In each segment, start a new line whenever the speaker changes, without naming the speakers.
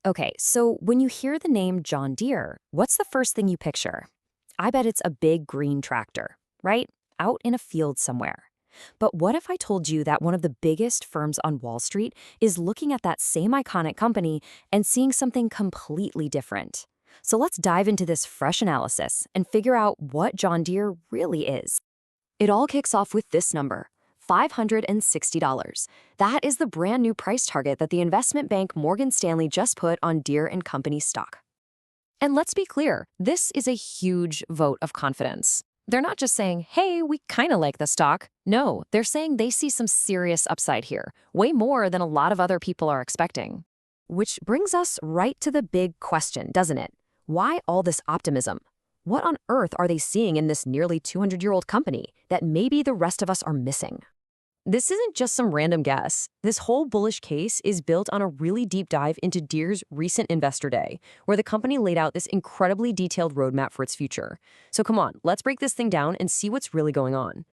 Okay, so when you hear the name John Deere, what's the first thing you picture? I bet it's a big green tractor, right? Out in a field somewhere. But what if I told you that one of the biggest firms on Wall Street is looking at that same iconic company and seeing something completely different? So let's dive into this fresh analysis and figure out what John Deere really is. It all kicks off with this number, $560. That is the brand new price target that the investment bank Morgan Stanley just put on Deere and Company stock. And let's be clear, this is a huge vote of confidence. They're not just saying, hey, we kind of like the stock. No, they're saying they see some serious upside here, way more than a lot of other people are expecting. Which brings us right to the big question, doesn't it? Why all this optimism? What on earth are they seeing in this nearly 200-year-old company that maybe the rest of us are missing? This isn't just some random guess. This whole bullish case is built on a really deep dive into Deere's recent Investor Day, where the company laid out this incredibly detailed roadmap for its future. So come on, let's break this thing down and see what's really going on.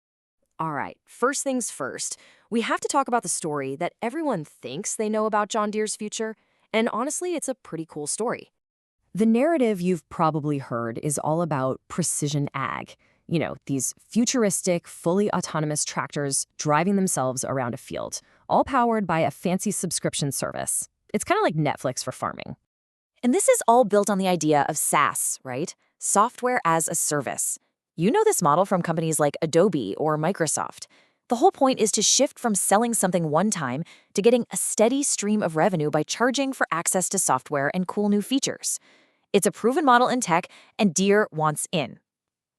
All right, first things first, we have to talk about the story that everyone thinks they know about John Deere's future, and honestly, it's a pretty cool story. The narrative you've probably heard is all about precision ag. You know, these futuristic, fully autonomous tractors driving themselves around a field, all powered by a fancy subscription service. It's kind of like Netflix for farming. And this is all built on the idea of SaaS, right? Software as a service. You know this model from companies like Adobe or Microsoft. The whole point is to shift from selling something one time to getting a steady stream of revenue by charging for access to software and cool new features. It's a proven model in tech, and Deere wants in.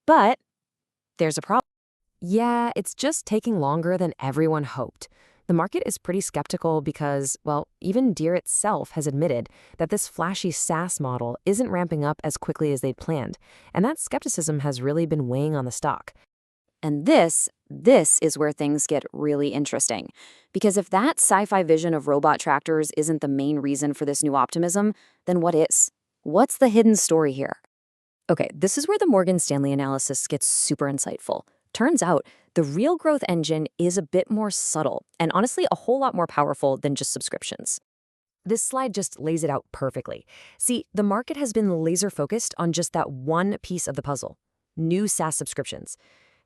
But there's a problem. Yeah, it's just taking longer than everyone hoped. The market is pretty skeptical because, well, even Deere itself has admitted that this flashy SaaS model isn't ramping up as quickly as they'd planned, and that skepticism has really been weighing on the stock. And this is where things get really interesting. Because if that sci-fi vision of robot tractors isn't the main reason for this new optimism, then what is? What's the hidden story here? Okay, this is where the Morgan Stanley analysis gets super insightful. Turns out, the real growth engine is a bit more subtle and honestly a whole lot more powerful than just subscriptions. This slide just lays it out perfectly. See, the market has been laser focused on just that one piece of the puzzle, new SaaS subscriptions.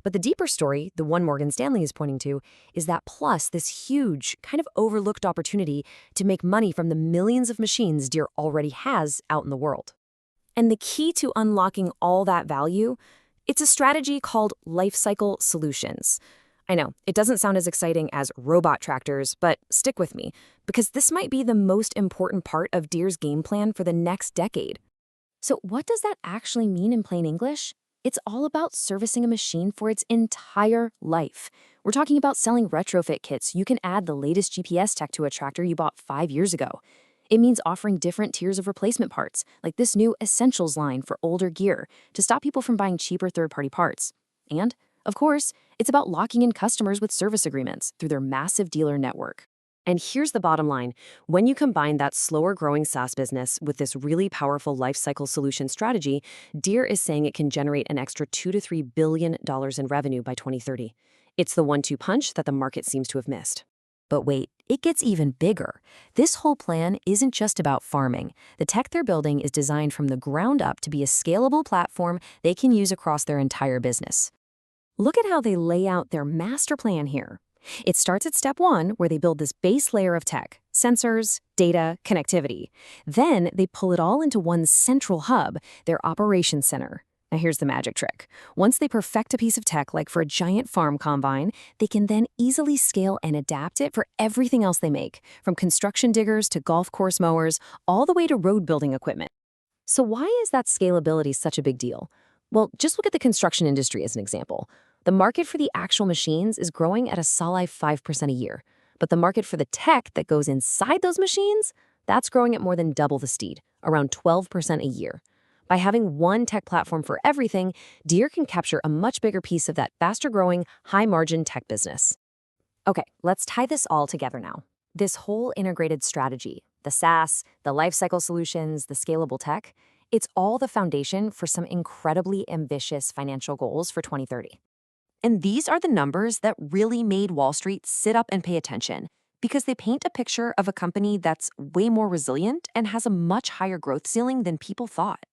But the deeper story, the one Morgan Stanley is pointing to, is that plus this huge, kind of overlooked opportunity to make money from the millions of machines Deere already has out in the world. And the key to unlocking all that value, it's a strategy called lifecycle solutions. I know, it doesn't sound as exciting as robot tractors, but stick with me, because this might be the most important part of Deere's game plan for the next decade. So what does that actually mean in plain English? It's all about servicing a machine for its entire life. We're talking about selling retrofit kits. You can add the latest GPS tech to a tractor you bought 5 years ago. It means offering different tiers of replacement parts, like this new Essentials line for older gear, to stop people from buying cheaper third-party parts. And, of course, it's about locking in customers with service agreements through their massive dealer network. And here's the bottom line. When you combine that slower-growing SaaS business with this really powerful lifecycle solution strategy, Deere is saying it can generate an extra $2 to $3 billion in revenue by 2030. It's the one-two punch that the market seems to have missed. But wait, it gets even bigger. This whole plan isn't just about farming. The tech they're building is designed from the ground up to be a scalable platform they can use across their entire business. Look at how they lay out their master plan here. It starts at step 1, where they build this base layer of tech, sensors, data, connectivity. Then they pull it all into one central hub, their operations center. Now here's the magic trick. Once they perfect a piece of tech, like for a giant farm combine, they can then easily scale and adapt it for everything else they make, from construction diggers to golf course mowers, all the way to road building equipment. So why is that scalability such a big deal? Well, just look at the construction industry as an example. The market for the actual machines is growing at a solid 5% a year. But the market for the tech that goes inside those machines, that's growing at more than double the speed, around 12% a year. By having one tech platform for everything, Deere can capture a much bigger piece of that faster-growing, high-margin tech business. Okay, let's tie this all together now. This whole integrated strategy, the SaaS, the lifecycle solutions, the scalable tech, it's all the foundation for some incredibly ambitious financial goals for 2030. And these are the numbers that really made Wall Street sit up and pay attention. Because they paint a picture of a company that's way more resilient and has a much higher growth ceiling than people thought.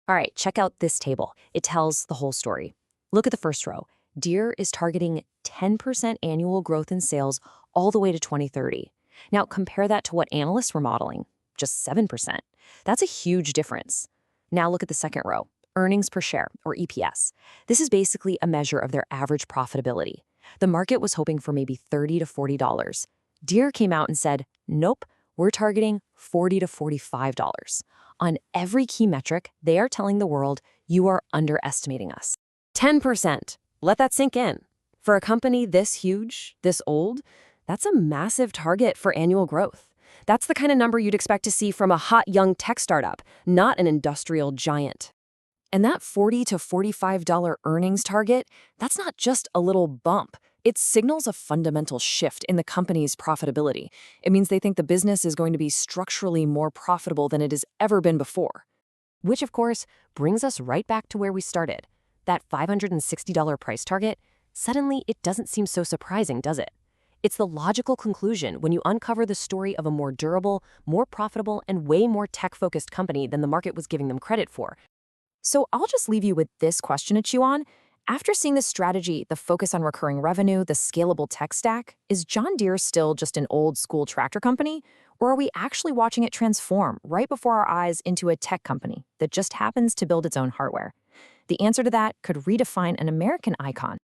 All right, check out this table. It tells the whole story. Look at the first row. Deere is targeting 10% annual growth in sales all the way to 2030. Now, compare that to what analysts were modeling, just 7%. That's a huge difference. Now, look at the second row, earnings per share, or EPS. This is basically a measure of their average profitability. The market was hoping for maybe $30 to $40. Deere came out and said, nope, we're targeting $40 to $45. On every key metric, they are telling the world, you are underestimating us. 10%. Let that sink in. For a company this huge, this old, that's a massive target for annual growth. That's the kind of number you'd expect to see from a hot young tech startup, not an industrial giant. And that $40 to $45 earnings target, that's not just a little bump. It signals a fundamental shift in the company's profitability. It means they think the business is going to be structurally more profitable than it has ever been before. Which, of course, brings us right back to where we started. That $560 price target, suddenly it doesn't seem so surprising, does it? It's the logical conclusion when you uncover the story of a more durable, more profitable, and way more tech-focused company than the market was giving them credit for. So I'll just leave you with this question to chew on. After seeing this strategy, the focus on recurring revenue, the scalable tech stack, is John Deere still just an old-school tractor company? Or are we actually watching it transform right before our eyes into a tech company that just happens to build its own hardware? The answer to that could redefine an American icon